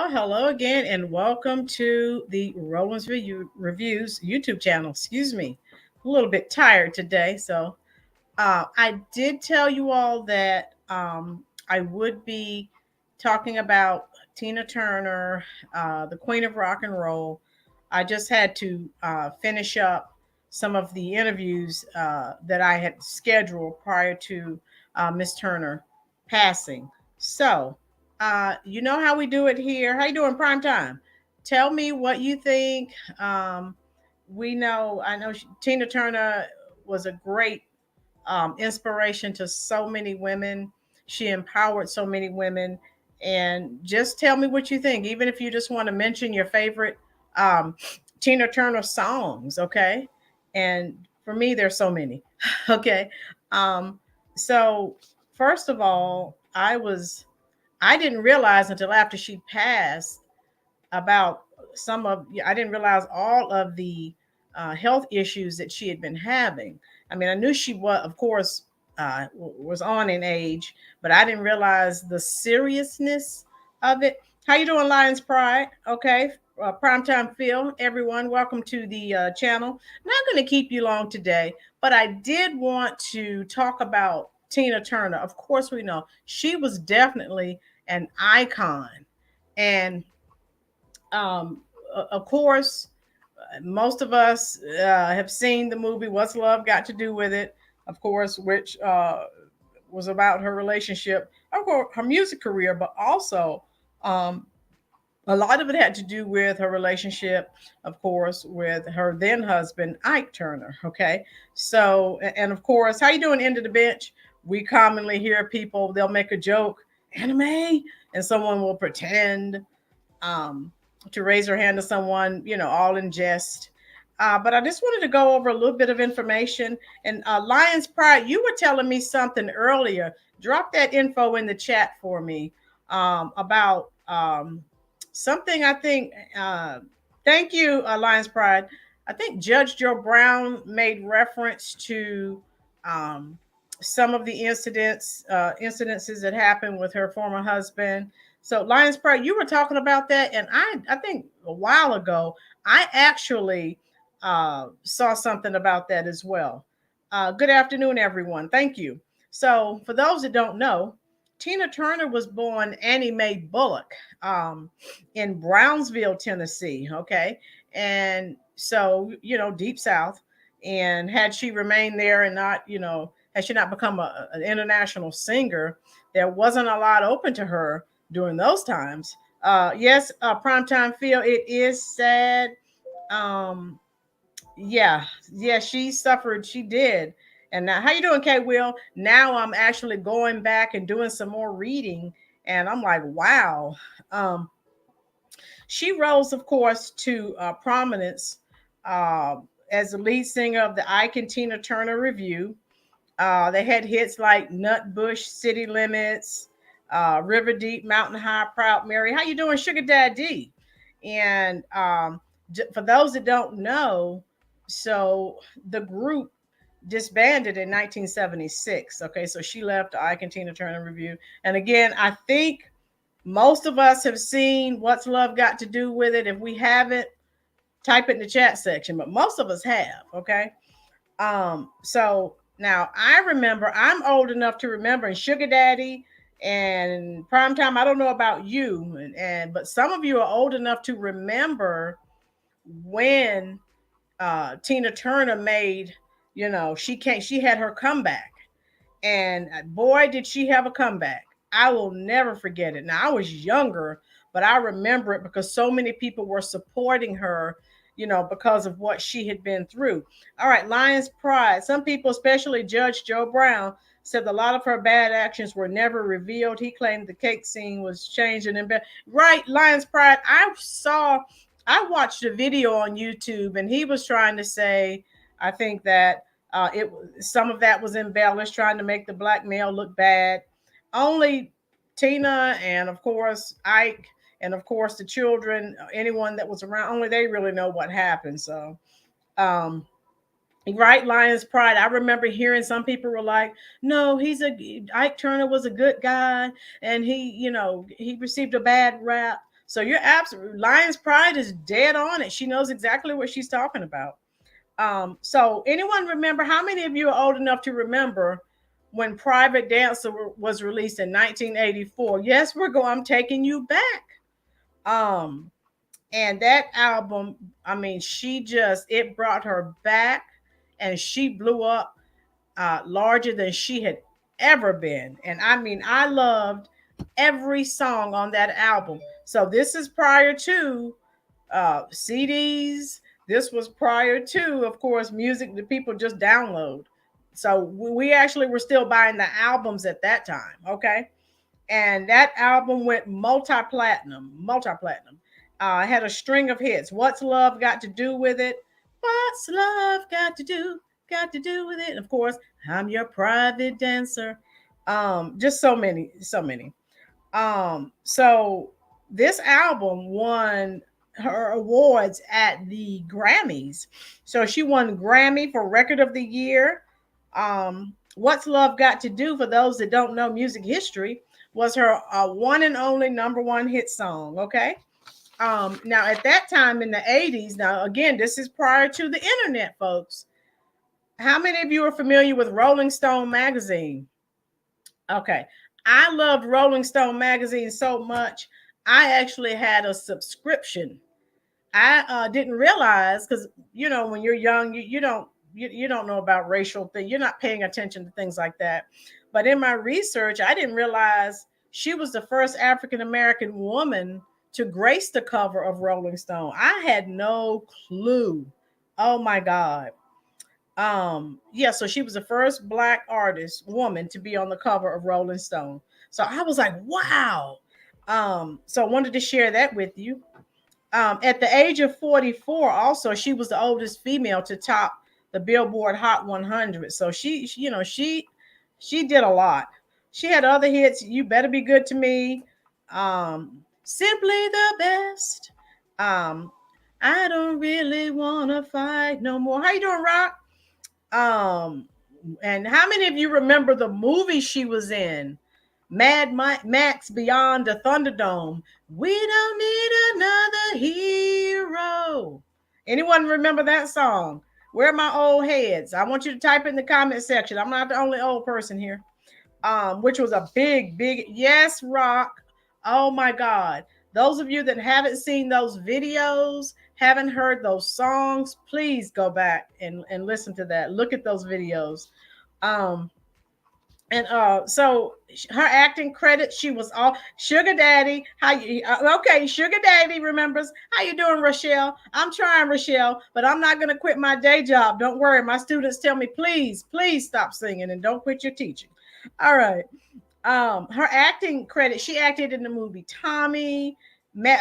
Hello again, and welcome to the Roland's Reviews YouTube channel. Excuse me, a little bit tired today. I did tell you all that I would be talking about Tina Turner, the Queen of Rock and Roll. I just had to finish up some of the interviews that I had scheduled prior to Miss Turner passing. You know how we do it here. How you doing, Prime Time? Tell me what you think. I know Tina Turner was a great inspiration to so many women. She empowered so many women. And just tell me what you think, even if you just want to mention your favorite um, Tina Turner songs, okay? And for me, there's so many, okay? Um, so, first of all, I didn't realize until after she passed about I didn't realize all of the health issues that she had been having. I mean, I knew she was, of course, was on in age, but I didn't realize the seriousness of it. How you doing, Lions Pride? Okay, Primetime Phil, everyone, welcome to the channel. Not going to keep you long today, but I did want to talk about Tina Turner. Of course, we know she was definitely an icon, and um, of course, most of us have seen the movie What's Love Got to Do with It, of course, which was about her relationship, of course, her music career, but also um, a lot of it had to do with her relationship, of course, with her then husband, Ike Turner. Okay. And of course, how you doing, End of the Bench? We commonly hear people, they'll make a joke, anime, and someone will pretend um, to raise her hand to someone, all in jest. But I just wanted to go over a little bit of information. And Lions Pride, you were telling me something earlier. Drop that info in the chat for me about something I think. Thank you, Lions Pride. I think Judge Joe Brown made reference to um, some of the incidences that happened with her former husband. So, Lions Pride, you were talking about that, and I think a while ago I actually saw something about that as well. Good afternoon, everyone. Thank you. So, for those that don't know, Tina Turner was born Annie Mae Bullock in Brownsville, Tennessee. Okay. And so, deep South. And had she remained there and not, had she not become an international singer, there wasn't a lot open to her during those times. Yes, Primetime Feel, it is sad. Um, yeah, yeah, she suffered. She did. And now, how you doing, K Will? Now I'm actually going back and doing some more reading, and I'm like, wow. Um, she rose, of course, to prominence uh, as the lead singer of the Ike and Tina Turner Review. They had hits like Nutbush, City Limits, River Deep, Mountain High, Proud Mary. How you doing, Sugar Daddy? And for those that don't know, so the group disbanded in 1976. Okay, so she left the Ike and Tina Turner Review. And again, I think most of us have seen What's Love Got to Do with It. If we haven't, type it in the chat section, but most of us have. Okay. So now I remember, I'm old enough to remember, and Sugar Daddy and Primetime, I don't know about you, but some of you are old enough to remember when Tina Turner made, she had her comeback. And boy, did she have a comeback. I will never forget it. Now, I was younger, but I remember it because so many people were supporting her, because of what she had been through. All right, Lions Pride. Some people, especially Judge Joe Brown, said a lot of her bad actions were never revealed. He claimed the cake scene was changed and embedded. Right, Lions Pride. I watched a video on YouTube, and he was trying to say, I think that it some of that was embellished, trying to make the black male look bad. Only Tina and of course Ike and of course the children, anyone that was around, only they really know what happened. So, um, right, Lions Pride. I remember hearing some people were like, "No, Ike Turner was a good guy, and he received a bad rap." So you're absolutely, Lion's Pride is dead on it. She knows exactly what she's talking about. So anyone remember, how many of you are old enough to remember when Private Dancer was released in 1984? Yes, I'm taking you back. Um, and that album, I mean, it brought her back, and she blew up larger than she had ever been. And I mean, I loved every song on that album. So this is prior to CDs. This was prior to, of course, music that people just download. So we actually were still buying the albums at that time. Okay. And that album went multi-platinum. Had a string of hits. What's Love Got to Do with It? What's Love Got to do with it? And of course, I'm Your Private Dancer. Just so many, so many. So this album won her awards at the Grammys. So she won Grammy for Record of the Year. What's Love Got to Do, for those that don't know music history, was her one and only number one hit song. Okay. Now at that time in the 80s, now again, this is prior to the internet, folks. How many of you are familiar with Rolling Stone magazine? Okay. I loved Rolling Stone magazine so much. I actually had a subscription. I didn't realize, because when you're young, you don't know about racial things. You're not paying attention to things like that. But in my research, I didn't realize she was the first African American woman to grace the cover of Rolling Stone. I had no clue. Oh my God. Yeah, so she was the first black artist woman to be on the cover of Rolling Stone. So I was like, wow. So I wanted to share that with you. At the age of 44, also, she was the oldest female to top the Billboard Hot 100. So she did a lot. She had other hits. You Better Be Good to Me. Simply the Best. Um, I don't really want to fight no more. How you doing, Rock? Um, and how many of you remember the movie she was in? Max Beyond the Thunderdome. We don't need another hero. Anyone remember that song? Where are my old heads? I want you to type in the comment section. I'm not the only old person here. Which was a big, yes, Rock. Oh my God. Those of you that haven't seen those videos, haven't heard those songs, please go back and listen to that. Look at those videos. Um, and so her acting credit, she was all Sugar Daddy. How you okay, Sugar Daddy remembers. How you doing, Rochelle? I'm trying, Rochelle, but I'm not gonna quit my day job. Don't worry. My students tell me, please stop singing and don't quit your teaching. All right. Her acting credit, she acted in the movie Tommy.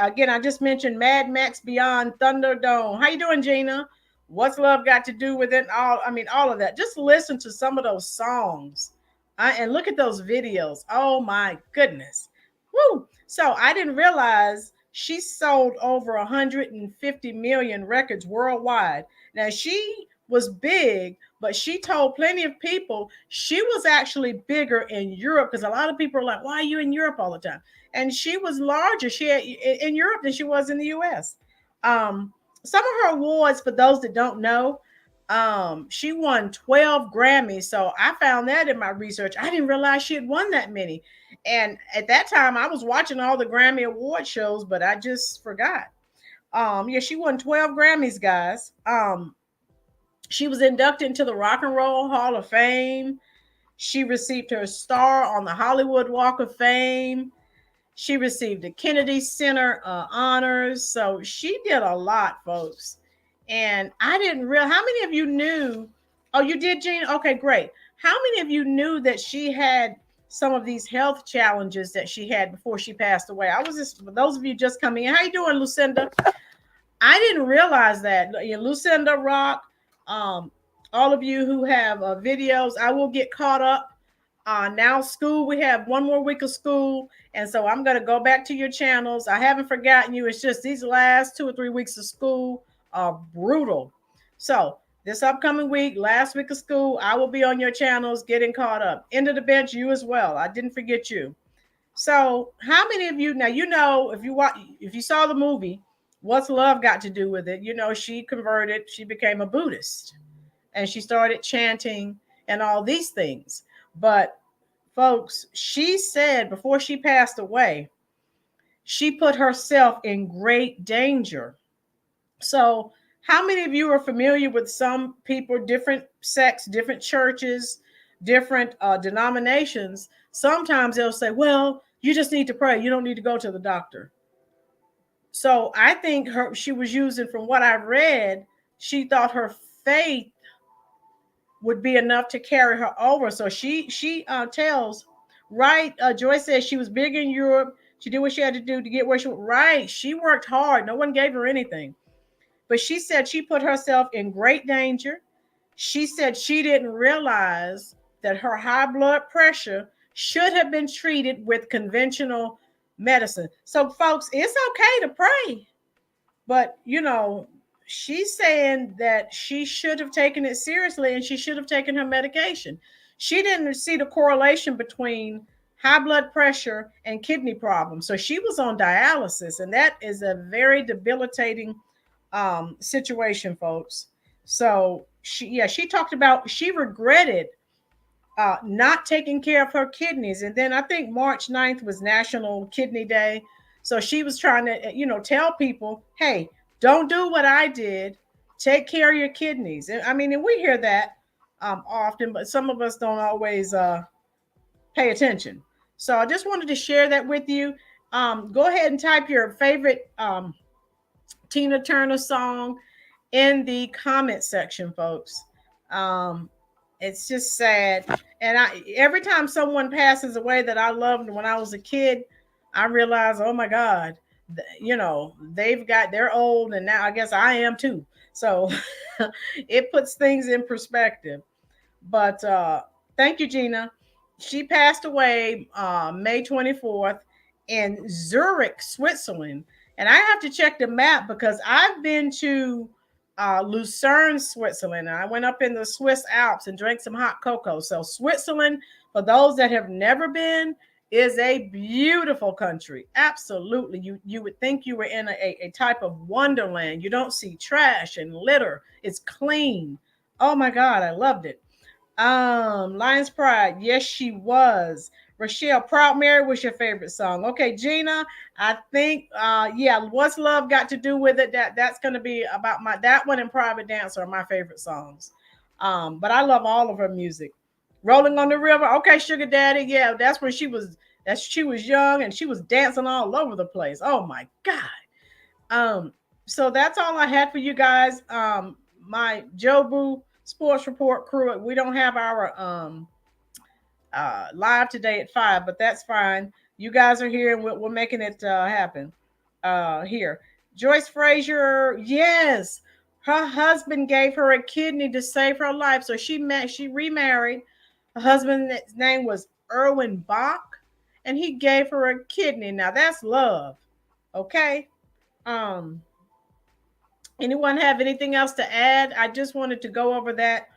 Again, I just mentioned Mad Max Beyond Thunderdome. How you doing, Gina? What's Love Got to Do with it? All of that. Just listen to some of those songs, and look at those videos. Oh my goodness. Woo! So I didn't realize she sold over 150 million records worldwide. Now she was big, but she told plenty of people she was actually bigger in Europe, because a lot of people are like, why are you in Europe all the time? And she was larger in Europe than she was in the US. Some of her awards, for those that don't know, she won 12 Grammys. So I found that in my research. I didn't realize she had won that many. And at that time, I was watching all the Grammy award shows, but I just forgot. Yeah, she won 12 Grammys, guys. She was inducted into the Rock and Roll Hall of Fame. She received her star on the Hollywood Walk of Fame. She received the Kennedy Center honors. So she did a lot, folks. And I didn't realize, how many of you knew? Oh, you did, Gene? Okay, great. How many of you knew that she had some of these health challenges that she had before she passed away? I was just, for those of you just coming in, how you doing, Lucinda? I didn't realize that. Lucinda, Rock, all of you who have videos, I will get caught up. Now school, we have one more week of school, and so I'm going to go back to your channels. I haven't forgotten you. It's just these last 2 or 3 weeks of school are brutal. So this upcoming week, last week of school, I will be on your channels getting caught up. End of the bench, you as well. I didn't forget you. So, how many of you now, if you watch, if you saw the movie, what's love got to do with it? She converted, she became a Buddhist, and she started chanting and all these things. But folks, she said before she passed away, she put herself in great danger. So, how many of you are familiar with some people, different sects, different churches, different denominations? Sometimes they'll say, well, you just need to pray. You don't need to go to the doctor. So I think she was using, from what I read, she thought her faith would be enough to carry her over. So she tells, right? Joyce says she was big in Europe. She did what she had to do to get where she was. Right. She worked hard. No one gave her anything. But she said she put herself in great danger. She said she didn't realize that her high blood pressure should have been treated with conventional medicine. So, folks, it's okay to pray. But, she's saying that she should have taken it seriously and she should have taken her medication. She didn't see the correlation between high blood pressure and kidney problems. So she was on dialysis, and that is a very debilitating situation, folks. So she talked about she regretted not taking care of her kidneys. And then I think March 9th was National Kidney Day. So she was trying to, tell people, hey, don't do what I did. Take care of your kidneys. And I mean, and we hear that often, but some of us don't always pay attention. So I just wanted to share that with you. Go ahead and type your favorite Tina Turner song in the comment section, folks. It's just sad. And every time someone passes away that I loved when I was a kid, I realize, oh my God, they're old, and now I guess I am too. So it puts things in perspective. But thank you, Gina. She passed away May 24th in Zurich, Switzerland. And I have to check the map because I've been to Lucerne, Switzerland. And I went up in the Swiss Alps and drank some hot cocoa. So, Switzerland, for those that have never been, is a beautiful country. Absolutely. You would think you were in a type of wonderland. You don't see trash and litter, it's clean. Oh my God, I loved it. Lion's Pride. Yes, she was. Rochelle, Proud Mary was your favorite song. Okay, Gina, I think yeah, what's love got to do with it? That's gonna be about that one and Private Dancer are my favorite songs. But I love all of her music. Rolling on the River. Okay, Sugar Daddy. Yeah, she was young and she was dancing all over the place. Oh my God. So that's all I had for you guys. My Jobu Sports Report crew. We don't have our live today at 5, but that's fine. You guys are here, and we're making it happen here. Joyce Frazier, yes, her husband gave her a kidney to save her life, so she remarried. Her husband's name was Erwin Bach, and he gave her a kidney. Now that's love, okay. Um, Anyone have anything else to add? I just wanted to go over that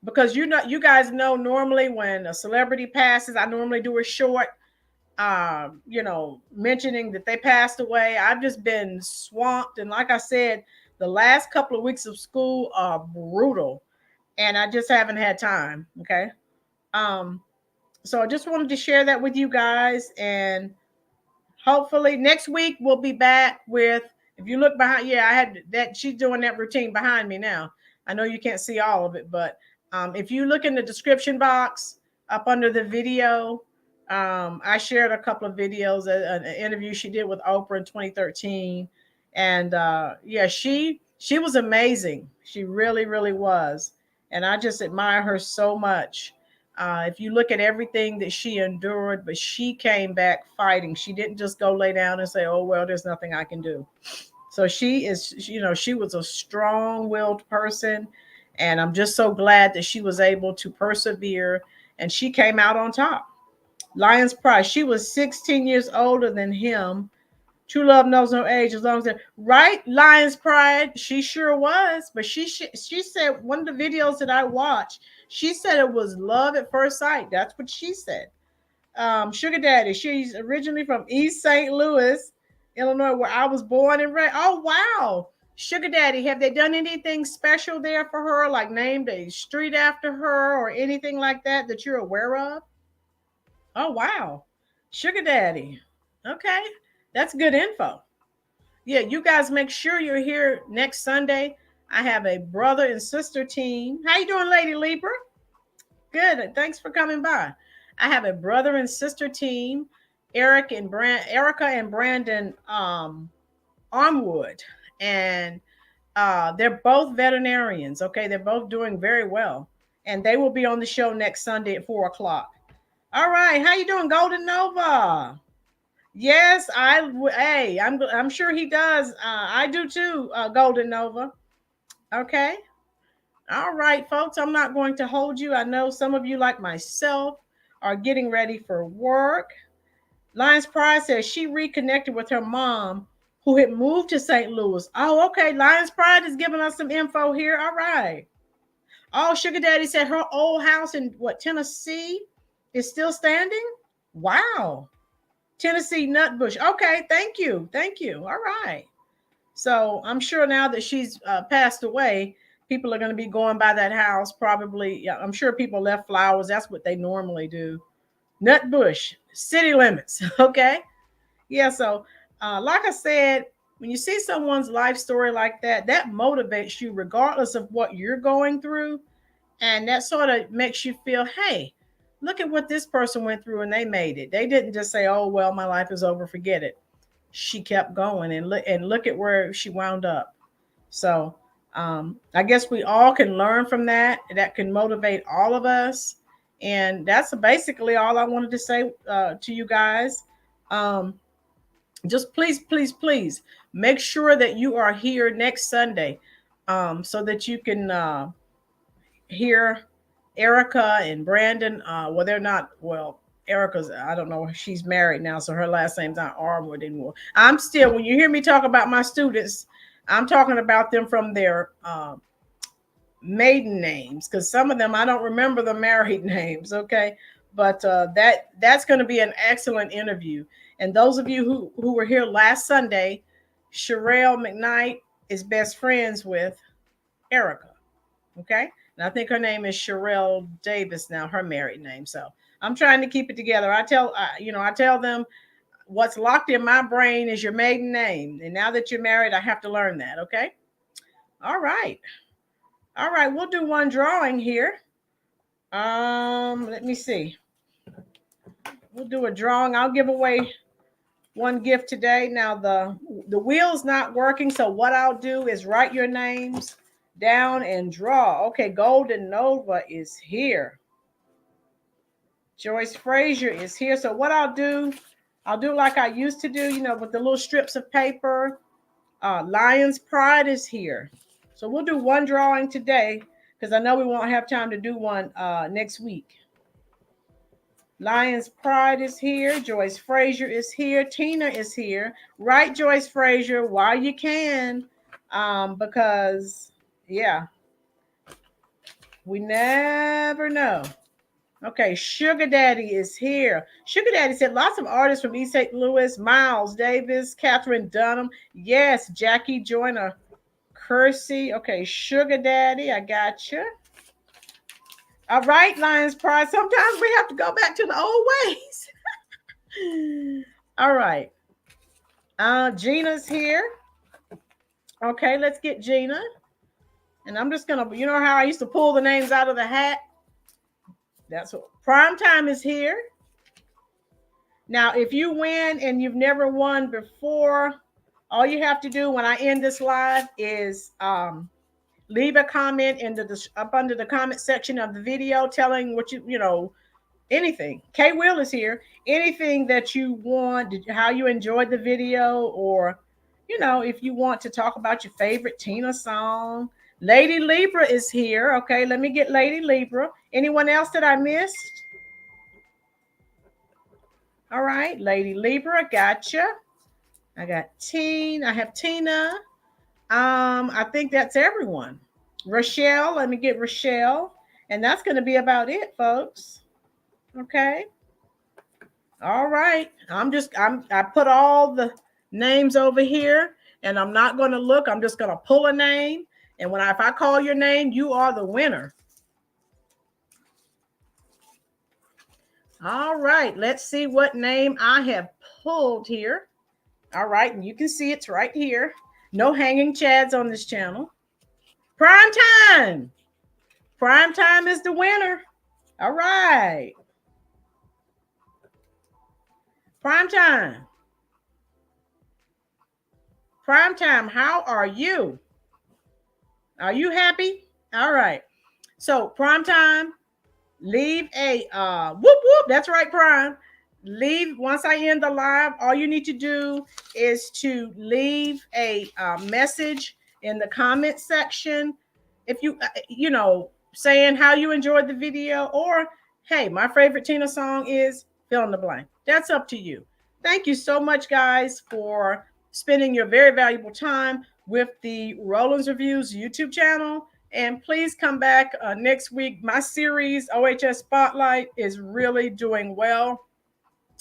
because you guys know normally when a celebrity passes, I normally do a short, mentioning that they passed away. I've just been swamped, and like I said, the last couple of weeks of school are brutal, and I just haven't had time. Okay, um, so I just wanted to share that with you guys, and hopefully next week we'll be back with, if you look behind, yeah, I had that, she's doing that routine behind me now. I know you can't see all of it, but if you look in the description box up under the video, I shared a couple of videos, an interview she did with Oprah in 2013. And yeah, she was amazing. She really, really was. And I just admire her so much. If you look at everything that she endured, but she came back fighting. She didn't just go lay down and say, oh, well, there's nothing I can do. So she was a strong-willed person. And I'm just so glad that she was able to persevere and she came out on top. Lion's Pride, she was 16 years older than him. True love knows no age as long as they're right. Lion's Pride, she sure was. But she said, one of the videos that I watched, she said it was love at first sight. That's what she said. Sugar Daddy. She's originally from East St. Louis, Illinois, where I was born and raised. Oh, wow. Sugar Daddy, have they done anything special there for her, like named a street after her or anything like that that you're aware of? Oh, wow. Sugar Daddy. Okay. That's good info. Yeah, you guys make sure you're here next Sunday. I have a brother and sister team. How you doing, Lady Libra? Good. Thanks for coming by. I have a brother and sister team, Erica and Brandon Armwood, and they're both veterinarians. Okay, they're both doing very well, and they will be on the show next Sunday at 4 o'clock. All right, how you doing, Golden Nova? Yes, Hey, I'm sure he does. I do too, Golden Nova. Okay. All right, folks, I'm not going to hold you. I know some of you, like myself, are getting ready for work. Lions Pride says she reconnected with her mom who had moved to St. Louis. Oh, okay. Lions Pride is giving us some info here. All right. Oh, Sugar Daddy said her old house in Tennessee is still standing? Wow. Tennessee Nutbush. Okay, thank you. Thank you. All right. So I'm sure now that she's passed away, people are going to be going by that house. Probably, yeah, I'm sure people left flowers. That's what they normally do. Nutbush, city limits. Okay. Yeah. So, like I said, when you see someone's life story like that, that motivates you regardless of what you're going through. And that sort of makes you feel, hey, look at what this person went through and they made it. They didn't just say, oh, well, my life is over, forget it. She kept going and look at where she wound up. So I guess we all can learn from that. That can motivate all of us. And that's basically all I wanted to say to you guys. Um, just please, please, please make sure that you are here next Sunday so that you can hear Erica and Brandon. Well, they're not, well, Erica's, I don't know, she's married now, so her last name's not Armwood anymore. I'm still, when you hear me talk about my students, I'm talking about them from their maiden names, because some of them I don't remember the married names. Okay, but that's going to be an excellent interview. And those of you who were here last Sunday, Sherelle McKnight is best friends with Erica. Okay, and I think her name is Sherelle Davis now, her married name. So I'm trying to keep it together. I tell them what's locked in my brain is your maiden name, and now that you're married, I have to learn that. Okay, all right. All right, we'll do one drawing here. Let me see. We'll do a drawing. I'll give away one gift today. Now the wheel's not working, so what I'll do is write your names down and draw. Okay, Golden Nova is here. Joyce Frazier is here. So what I'll do like I used to do, with the little strips of paper. Lions Pride is here. So we'll do one drawing today because I know we won't have time to do one next week. Lions Pride is here. Joyce Frazier is here. Tina is here. Right, Joyce Frazier, while you can, because, yeah, we never know. Okay, Sugar Daddy is here. Sugar Daddy said lots of artists from East St. Louis, Miles Davis, Catherine Dunham. Yes, Jackie Joyner Kersey. Okay, Sugar Daddy, I got you. All right, Lions Pride. Sometimes we have to go back to the old ways. All right. Gina's here. Okay, let's get Gina. And I'm just going to, you know how I used to pull the names out of the hat? That's what Prime Time is here. Now, if you win and you've never won before, all you have to do when I end this live is leave a comment up under the comment section of the video telling what anything. K Will is here. Anything that you want, how you enjoyed the video, or if you want to talk about your favorite Tina song. Lady Libra is here. Okay, let me get Lady Libra. Anyone else that I missed? All right, Lady Libra, gotcha. I got I have Tina. I think that's everyone. Rochelle, let me get Rochelle. And that's going to be about it, folks. Okay. All right. I put all the names over here and I'm not going to look. I'm just going to pull a name. And if I call your name, you are the winner. All right. Let's see what name I have pulled here. All right. And you can see it's right here. No hanging chads on this channel. Prime time. Prime time is the winner. All right. Prime time. Prime time. How are you? Are you happy? All right. So prime time, leave a whoop whoop. That's right, Prime. Leave once I end the live. All you need to do is to leave a message in the comment section. If saying how you enjoyed the video, or hey, my favorite Tina song is fill in the blank. That's up to you. Thank you so much, guys, for spending your very valuable time with the Roland's Reviews YouTube channel. And please come back next week. My series, OHS Spotlight, is really doing well.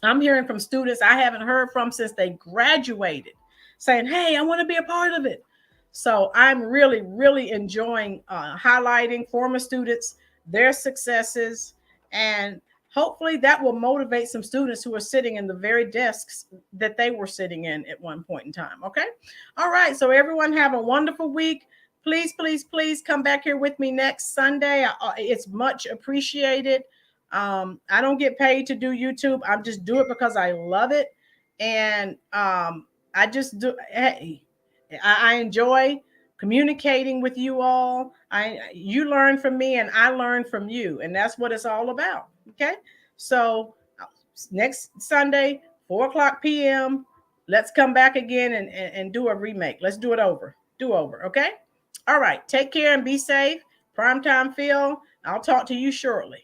I'm hearing from students I haven't heard from since they graduated saying, hey, I want to be a part of it. So I'm really, really enjoying highlighting former students, their successes, and hopefully that will motivate some students who are sitting in the very desks that they were sitting in at one point in time. Okay. All right. So everyone have a wonderful week. Please, please, please come back here with me next Sunday. It's much appreciated. I don't get paid to do YouTube. I just do it because I love it. And I just do. Hey, I enjoy communicating with you all. You learn from me and I learn from you. And that's what it's all about. Okay. So next Sunday, 4:00 p.m., let's come back again and do a remake. Let's do it over. Do over. Okay. All right. Take care and be safe. Primetime Phil. I'll talk to you shortly.